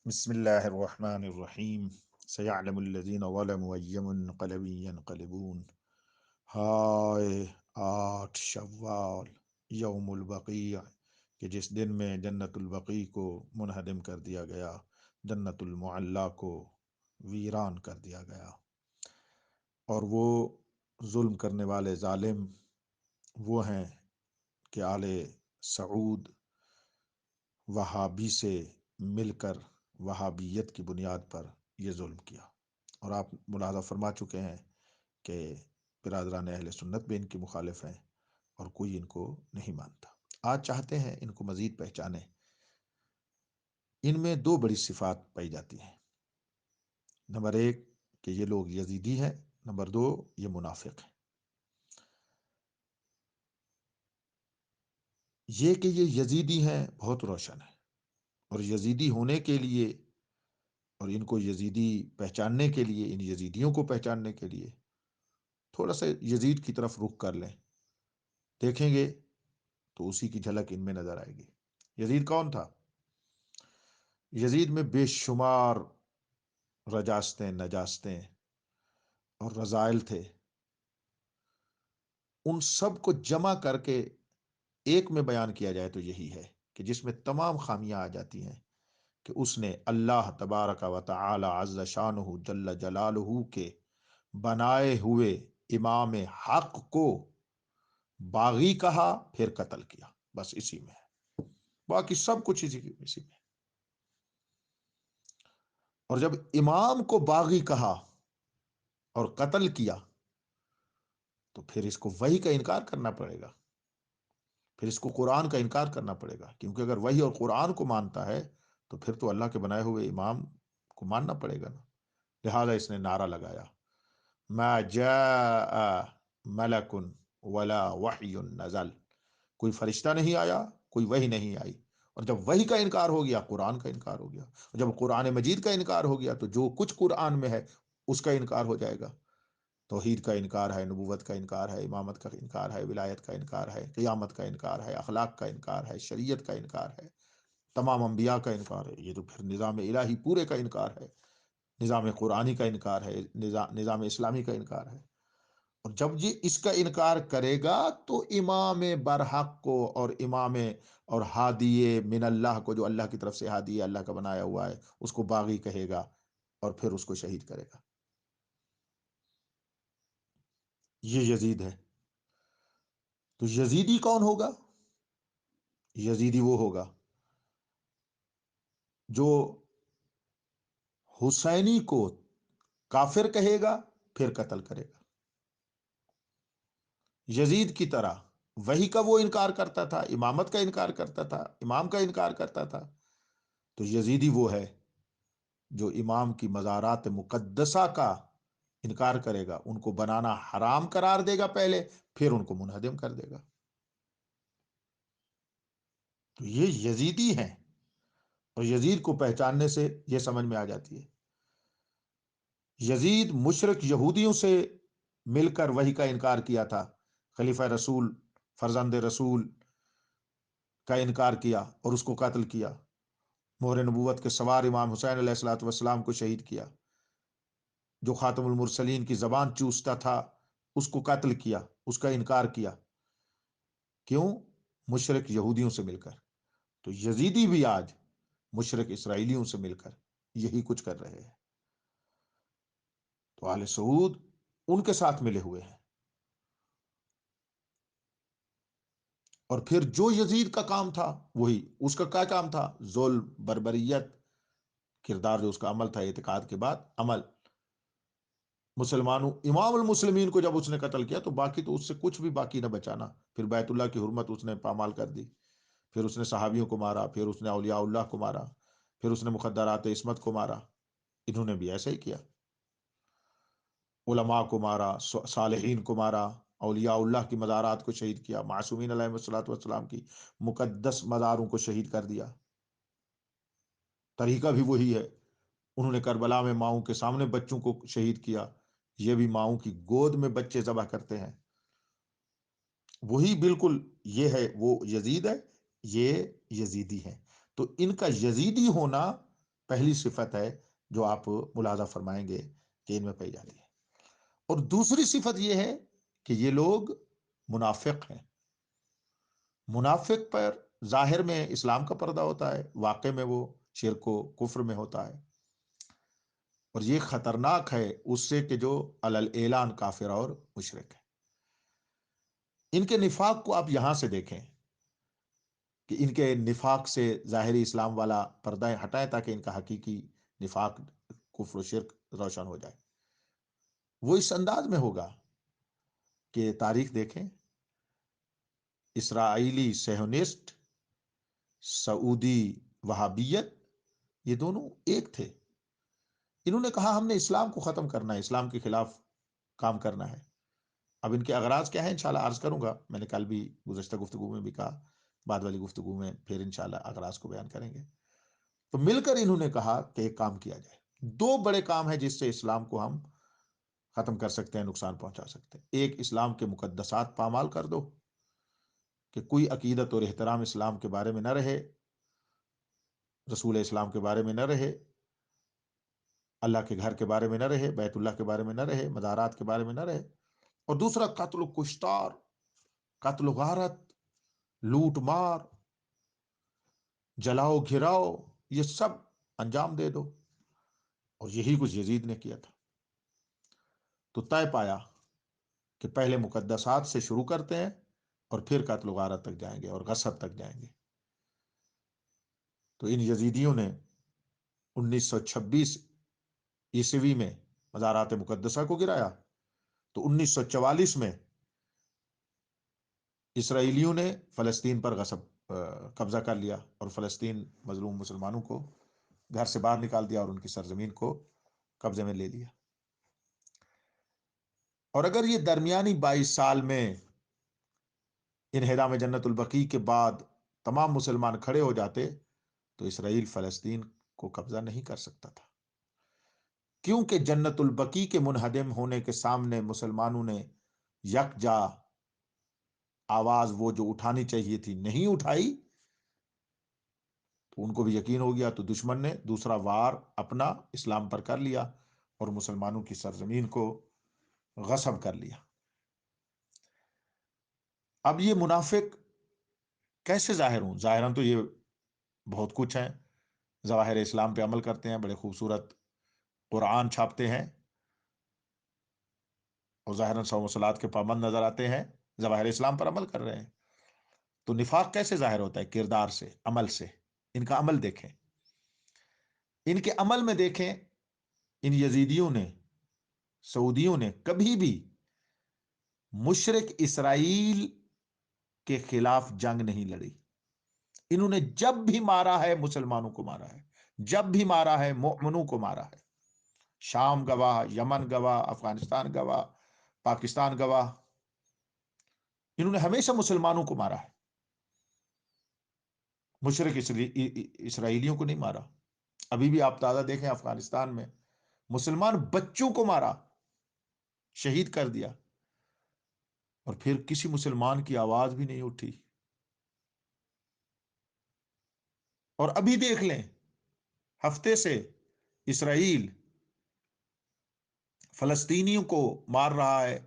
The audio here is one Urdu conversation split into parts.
بسم اللہ الرحمن الرحیم سیعلم الذین ظلموا أي منقلب ینقلبون۔ ہائے 8 شوال، یوم البقیع، کہ جس دن میں جنت البقیع کو منہدم کر دیا گیا، جنت المعلا کو ویران کر دیا گیا، اور وہ ظلم کرنے والے ظالم وہ ہیں کہ آل سعود وہابی سے مل کر وہابیت کی بنیاد پر یہ ظلم کیا۔ اور آپ ملاحظہ فرما چکے ہیں کہ برادران اہل سنت بھی ان کی مخالف ہیں اور کوئی ان کو نہیں مانتا۔ آج چاہتے ہیں ان کو مزید پہچانیں۔ ان میں 2 بڑی صفات پائی جاتی ہیں۔ نمبر 1 کہ یہ لوگ یزیدی ہیں، نمبر 2 یہ منافق ہیں۔ یہ کہ یہ یزیدی ہیں بہت روشن ہے، اور یزیدی ہونے کے لیے اور ان کو یزیدی پہچاننے کے لیے، ان یزیدیوں کو پہچاننے کے لیے تھوڑا سا یزید کی طرف رخ کر لیں، دیکھیں گے تو اسی کی جھلک ان میں نظر آئے گی۔ یزید کون تھا؟ یزید میں بے شمار رجاستیں، نجاستیں اور رذائل تھے۔ ان سب کو جمع کر کے ایک میں بیان کیا جائے تو یہی ہے کہ جس میں تمام خامیاں آ جاتی ہیں کہ اس نے اللہ تبارک و تعالی عز شانہ جل جلالہ کے بنائے ہوئے امام حق کو باغی کہا، پھر قتل کیا۔ بس اسی میں ہے، باقی سب کچھ اسی میں۔ اور جب امام کو باغی کہا اور قتل کیا تو پھر اس کو وحی کا انکار کرنا پڑے گا، پھر اس کو قرآن کا انکار کرنا پڑے گا، کیونکہ اگر وحی اور قرآن کو مانتا ہے تو پھر تو اللہ کے بنائے ہوئے امام کو ماننا پڑے گا نا۔ لہذا اس نے نعرہ لگایا، ما جاء ملک ولا وحی نزل، کوئی فرشتہ نہیں آیا، کوئی وحی نہیں آئی۔ اور جب وحی کا انکار ہو گیا، قرآن کا انکار ہو گیا، اور جب قرآن مجید کا انکار ہو گیا تو جو کچھ قرآن میں ہے اس کا انکار ہو جائے گا۔ توحید کا انکار ہے، نبوت کا انکار ہے، امامت کا انکار ہے، ولایت کا انکار ہے، قیامت کا انکار ہے، اخلاق کا انکار ہے، شریعت کا انکار ہے، تمام انبیاء کا انکار ہے۔ یہ تو پھر نظام الہی پورے کا انکار ہے، نظام قرآنی کا انکار ہے، نظام اسلامی کا انکار ہے۔ اور جب یہ اس کا انکار کرے گا تو امام برحق کو اور امام اور ہادی من اللہ کو، جو اللہ کی طرف سے ہادی ہے، اللہ کا بنایا ہوا ہے، اس کو باغی کہے گا اور پھر اس کو شہید کرے گا۔ یہ یزید ہے۔ تو یزیدی کون ہوگا؟ یزیدی وہ ہوگا جو حسینی کو کافر کہے گا پھر قتل کرے گا، یزید کی طرح وہی کا وہ انکار کرتا تھا، امامت کا انکار کرتا تھا، امام کا انکار کرتا تھا۔ تو یزیدی وہ ہے جو امام کی مزارات مقدسہ کا انکار کرے گا، ان کو بنانا حرام قرار دے گا پہلے، پھر ان کو منہدم کر دے گا۔ تو یہ یزیدی ہیں، اور یزید کو پہچاننے سے یہ سمجھ میں آ جاتی ہے۔ یزید مشرک یہودیوں سے مل کر وحی کا انکار کیا تھا، خلیفہ رسول، فرزند رسول کا انکار کیا اور اس کو قتل کیا، مہر نبوت کے سوار امام حسین علیہ الصلوۃ والسلام کو شہید کیا، جو خاتم المرسلین کی زبان چوستا تھا اس کو قتل کیا، اس کا انکار کیا۔ کیوں؟ مشرک یہودیوں سے مل کر۔ تو یزیدی بھی آج مشرک اسرائیلیوں سے مل کر یہی کچھ کر رہے ہیں۔ تو آل سعود ان کے ساتھ ملے ہوئے ہیں۔ اور پھر جو یزید کا کام تھا وہی اس کا کیا کام تھا؟ ظلم، بربریت، کردار جو اس کا عمل تھا، اعتقاد کے بعد عمل۔ مسلمانوں، امام المسلمین کو جب اس نے قتل کیا تو باقی تو اس سے کچھ بھی باقی نہ بچانا۔ پھر بیت اللہ کی حرمت اس نے پامال کر دی، پھر اس نے صحابیوں کو مارا، پھر اس نے اولیاء اللہ کو مارا، پھر اس نے مخدرات عصمت کو مارا۔ انہوں نے بھی ایسا ہی کیا، علماء کو مارا، صالحین کو مارا، اولیاء اللہ کی مزارات کو شہید کیا، معصومین علیہ الصلوۃ والسلام کی مقدس مزاروں کو شہید کر دیا۔ طریقہ بھی وہی ہے۔ انہوں نے کربلا میں ماؤں کے سامنے بچوں کو شہید کیا، یہ بھی ماؤں کی گود میں بچے ذبح کرتے ہیں۔ وہی بالکل یہ ہے، وہ یزید ہے، یہ یزیدی ہے۔ تو ان کا یزیدی ہونا پہلی صفت ہے جو آپ ملاحظہ فرمائیں گے کہ ان میں پائی جاتی ہے۔ اور دوسری صفت یہ ہے کہ یہ لوگ منافق ہیں۔ منافق پر ظاہر میں اسلام کا پردہ ہوتا ہے، واقع میں وہ شرک و کفر میں ہوتا ہے، اور یہ خطرناک ہے اس سے کہ جو علل اعلان کافر اور مشرک ہے۔ ان کے نفاق کو آپ یہاں سے دیکھیں کہ ان کے نفاق سے ظاہری اسلام والا پردہ ہٹائیں تاکہ ان کا حقیقی نفاق کفر و شرک روشن ہو جائے۔ وہ اس انداز میں ہوگا کہ تاریخ دیکھیں، اسرائیلی صہیونسٹ، سعودی وہابیت، یہ دونوں ایک تھے۔ انہوں نے کہا ہم نے اسلام کو ختم کرنا ہے، اسلام کے خلاف کام کرنا ہے۔ اب ان کے اغراض کیا ہیں انشاءاللہ عرض کروں گا، میں نے کل بھی گزشتہ گفتگو میں بھی کہا، بعد والی گفتگو میں پھر انشاءاللہ اغراض کو بیان کریں گے۔ تو مل کر انہوں نے کہا کہ ایک کام کیا جائے، دو بڑے کام ہیں جس سے اسلام کو ہم ختم کر سکتے ہیں، نقصان پہنچا سکتے ہیں۔ ایک، اسلام کے مقدسات پامال کر دو، کہ کوئی عقیدت اور احترام اسلام کے بارے میں نہ رہے، رسول اسلام کے بارے میں نہ رہے، اللہ کے گھر کے بارے میں نہ رہے، بیت اللہ کے بارے میں نہ رہے، مزارات کے بارے میں نہ رہے۔ اور دوسرا، قتل و کشتار، قتل و غارت، لوٹ مار، جلاؤ گھراؤ، یہ سب انجام دے دو۔ اور یہی کچھ یزید نے کیا تھا۔ تو طے پایا کہ پہلے مقدسات سے شروع کرتے ہیں اور پھر قتل و غارت تک جائیں گے اور غصب تک جائیں گے۔ تو ان یزیدیوں نے 1926 عیسوی میں مزارات مقدسہ کو گرایا، تو 1944 میں اسرائیلیوں نے فلسطین پر قبضہ کر لیا اور فلسطین مظلوم مسلمانوں کو گھر سے باہر نکال دیا اور ان کی سرزمین کو قبضے میں لے لیا۔ اور اگر یہ درمیانی 22 سال میں انہدام جنت البقیع کے بعد تمام مسلمان کھڑے ہو جاتے تو اسرائیل فلسطین کو قبضہ نہیں کر سکتا تھا، کیونکہ جنت البقیع کے منہدم ہونے کے سامنے مسلمانوں نے یکجا آواز وہ جو اٹھانی چاہیے تھی نہیں اٹھائی، تو ان کو بھی یقین ہو گیا، تو دشمن نے دوسرا وار اپنا اسلام پر کر لیا اور مسلمانوں کی سرزمین کو غصب کر لیا۔ اب یہ منافق کیسے ظاہر ہوں؟ ظاہراً تو یہ بہت کچھ ہیں، ظواہر اسلام پہ عمل کرتے ہیں، بڑے خوبصورت قرآن چھاپتے ہیں اور ظاہراً صوم و صلات کے پابند نظر آتے ہیں، ظواہر اسلام پر عمل کر رہے ہیں۔ تو نفاق کیسے ظاہر ہوتا ہے؟ کردار سے، عمل سے۔ ان کا عمل دیکھیں، ان کے عمل میں دیکھیں، ان یزیدیوں نے، سعودیوں نے کبھی بھی مشرک اسرائیل کے خلاف جنگ نہیں لڑی۔ انہوں نے جب بھی مارا ہے مسلمانوں کو مارا ہے، جب بھی مارا ہے مؤمنوں کو مارا ہے۔ شام گواہ، یمن گواہ، افغانستان گواہ، پاکستان گواہ، انہوں نے ہمیشہ مسلمانوں کو مارا ہے، مشرک اسرائیلیوں کو نہیں مارا۔ ابھی بھی آپ تازہ دیکھیں، افغانستان میں مسلمان بچوں کو مارا، شہید کر دیا، اور پھر کسی مسلمان کی آواز بھی نہیں اٹھی۔ اور ابھی دیکھ لیں، ہفتے سے اسرائیل فلسطینیوں کو مار رہا ہے،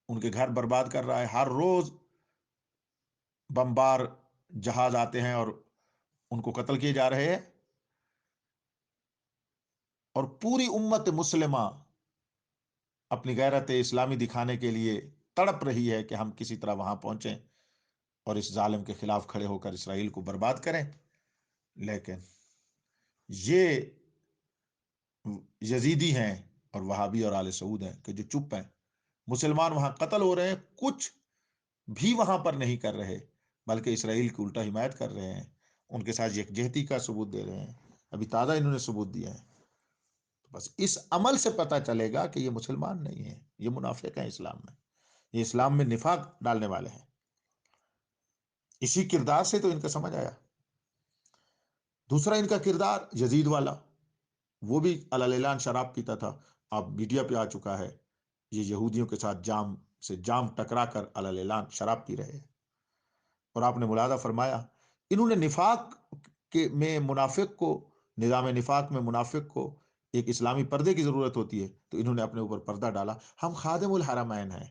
ان کے گھر برباد کر رہا ہے، ہر روز بمبار جہاز آتے ہیں اور ان کو قتل کیے جا رہے ہیں، اور پوری امت مسلمہ اپنی غیرت اسلامی دکھانے کے لیے تڑپ رہی ہے کہ ہم کسی طرح وہاں پہنچیں اور اس ظالم کے خلاف کھڑے ہو کر اسرائیل کو برباد کریں۔ لیکن یہ یزیدی ہیں اور وہابی اور آل سعود ہیں کہ جو چپ ہیں۔ مسلمان وہاں قتل ہو رہے ہیں، کچھ بھی وہاں پر نہیں کر رہے، بلکہ اسرائیل کی الٹا حمایت کر رہے ہیں، ان کے ساتھ یکجہتی کا ثبوت دے رہے ہیں۔ ابھی تازہ انہوں نے ثبوت دیا ہے۔ بس اس عمل سے پتہ چلے گا کہ یہ مسلمان نہیں ہیں، یہ منافق ہیں اسلام میں، یہ اسلام میں نفاق ڈالنے والے ہیں۔ اسی کردار سے تو ان کا سمجھ آیا۔ دوسرا ان کا کردار یزید والا، وہ بھی علی اعلان شراب پیتا تھا، اب میڈیا پہ آ چکا ہے، یہ یہودیوں کے ساتھ جام سے جام ٹکرا کر علی اعلان شراب پی رہے ہیں۔ اور آپ نے ملاحظہ فرمایا، انہوں نے نفاق کے میں منافق کو نظام نفاق میں منافق کو ایک اسلامی پردے کی ضرورت ہوتی ہے تو انہوں نے اپنے اوپر پردہ ڈالا. ہم خادم الحرمین ہیں،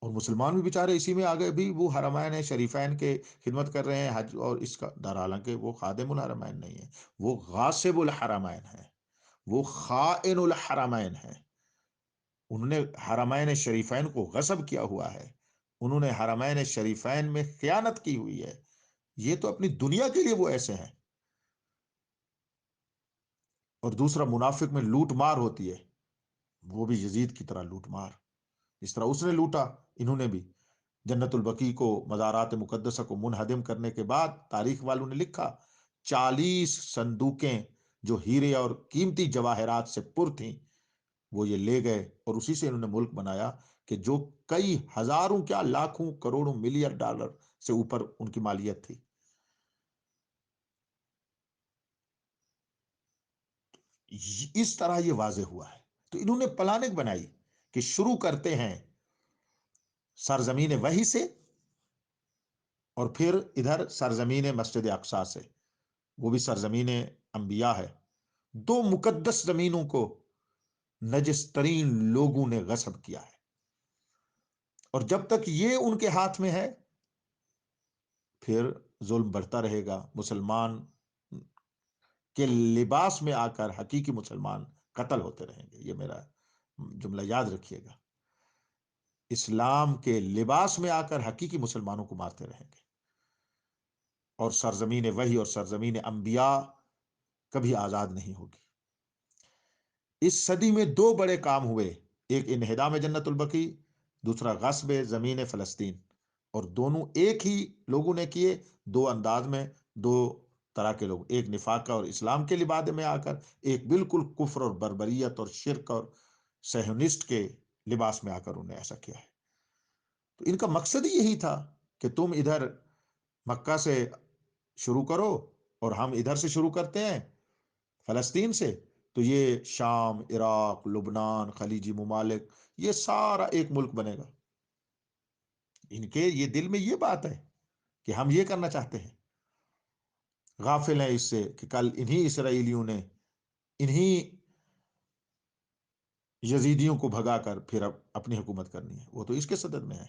اور مسلمان بھی بیچارے اسی میں آگے بھی وہ حرمین شریفین کے خدمت کر رہے ہیں حج اور اس کا در، حالانکہ وہ خادم الحرمین نہیں ہے، وہ غاصب الحرمین ہیں، وہ خائن الحرمین ہیں. انہوں نے حرمین شریفین کو غصب کیا ہوا ہے، انہوں نے حرمین شریفین میں خیانت کی ہوئی ہے. یہ تو اپنی دنیا کے لیے وہ ایسے ہیں. اور دوسرا، منافق میں لوٹ مار ہوتی ہے، وہ بھی یزید کی طرح لوٹ مار. جس طرح اس نے لوٹا، انہوں نے بھی جنت البقیع کو، مزارات مقدسہ کو منہدم کرنے کے بعد تاریخ والوں نے لکھا 40 صندوقیں جو ہیرے اور قیمتی جواہرات سے پر تھیں وہ یہ لے گئے، اور اسی سے انہوں نے ملک بنایا کہ جو کئی ہزاروں، کیا لاکھوں کروڑوں ملین ڈالر سے اوپر ان کی مالیت تھی. اس طرح یہ واضح ہوا ہے. تو انہوں نے پلاننگ بنائی کہ شروع کرتے ہیں سرزمین وحی سے، اور پھر ادھر سرزمین مسجد اقصی سے، وہ بھی سرزمین انبیاء ہے. دو مقدس زمینوں کو نجس ترین لوگوں نے غصب کیا ہے، اور جب تک یہ ان کے ہاتھ میں ہے پھر ظلم بڑھتا رہے گا. مسلمان کے لباس میں آ کر حقیقی مسلمان قتل ہوتے رہیں گے. یہ میرا جملہ یاد رکھیے گا، اسلام کے لباس میں آ کر حقیقی مسلمانوں کو مارتے رہیں گے، اور سرزمین وحی اور سرزمین انبیاء کبھی آزاد نہیں ہوگی. اس صدی میں دو بڑے کام ہوئے، ایک انہدام جنت البقیع، دوسرا غصب زمین فلسطین. اور دونوں ایک ہی لوگوں نے کیے، دو انداز میں، دو طرح کے لوگ، ایک نفاق کا اور اسلام کے لبادے میں آ کر، ایک بالکل کفر اور بربریت اور شرک اور صہیونسٹ کے لباس میں آ کر انہوں نے ایسا کیا ہے. تو ان کا مقصد ہی یہی تھا کہ تم ادھر مکہ سے شروع کرو اور ہم ادھر سے شروع کرتے ہیں فلسطین سے، تو یہ شام، عراق، لبنان، خلیجی ممالک، یہ سارا ایک ملک بنے گا. ان کے یہ دل میں یہ بات ہے کہ ہم یہ کرنا چاہتے ہیں. غافل ہیں اس سے کہ کل انہی اسرائیلیوں نے انہی یزیدیوں کو بھگا کر پھر اب اپنی حکومت کرنی ہے. وہ تو اس کے صدد میں ہے،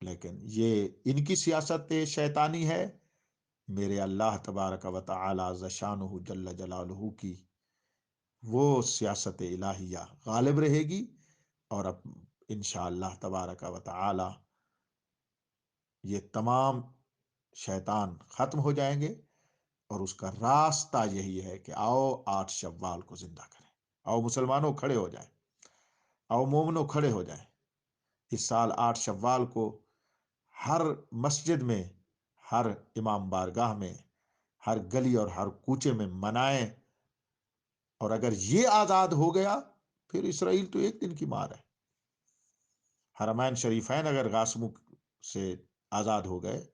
لیکن یہ ان کی سیاست شیطانی ہے. میرے اللہ تبارک و تعالی ذا شانہ جل جلالہ کی وہ سیاست الہیہ غالب رہے گی، اور اب انشاءاللہ تبارک و تعالی یہ تمام شیطان ختم ہو جائیں گے. اور اس کا راستہ یہی ہے کہ آؤ 8 شوال کو زندہ کریں. آؤ مسلمانوں کھڑے ہو جائیں، آؤ مومنوں کھڑے ہو جائیں. اس سال 8 شوال کو ہر مسجد میں، ہر امام بارگاہ میں، ہر گلی اور ہر کوچے میں منائیں. اور اگر یہ آزاد ہو گیا، پھر اسرائیل تو ایک دن کی مار ہے. حرمین شریفین اگر غاسموں سے آزاد ہو گئے،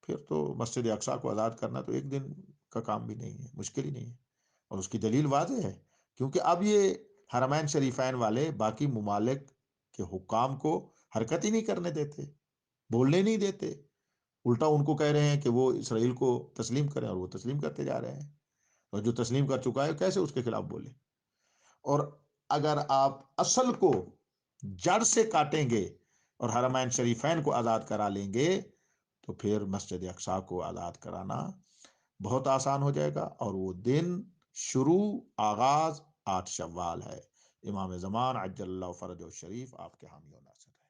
پھر تو مسجد اقصی کو آزاد کرنا تو ایک دن کا کام بھی نہیں ہے، مشکل ہی نہیں ہے. اور اس کی دلیل واضح ہے، کیونکہ اب یہ حرمین شریفین والے باقی ممالک کے حکام کو حرکت ہی نہیں کرنے دیتے، بولنے نہیں دیتے. الٹا ان کو کہہ رہے ہیں کہ وہ اسرائیل کو تسلیم کریں، اور وہ تسلیم کرتے جا رہے ہیں. اور جو تسلیم کر چکا ہے کیسے اس کے خلاف بولے؟ اور اگر آپ اصل کو جڑ سے کاٹیں گے اور حرمین شریفین کو آزاد کرا لیں گے، تو پھر مسجد اقصی کو آزاد کرانا بہت آسان ہو جائے گا. اور وہ دن شروع، آغاز 8 شوال ہے. امام زمان عجل اللہ فرجہ شریف آپ کے حامی و ناصر ہے.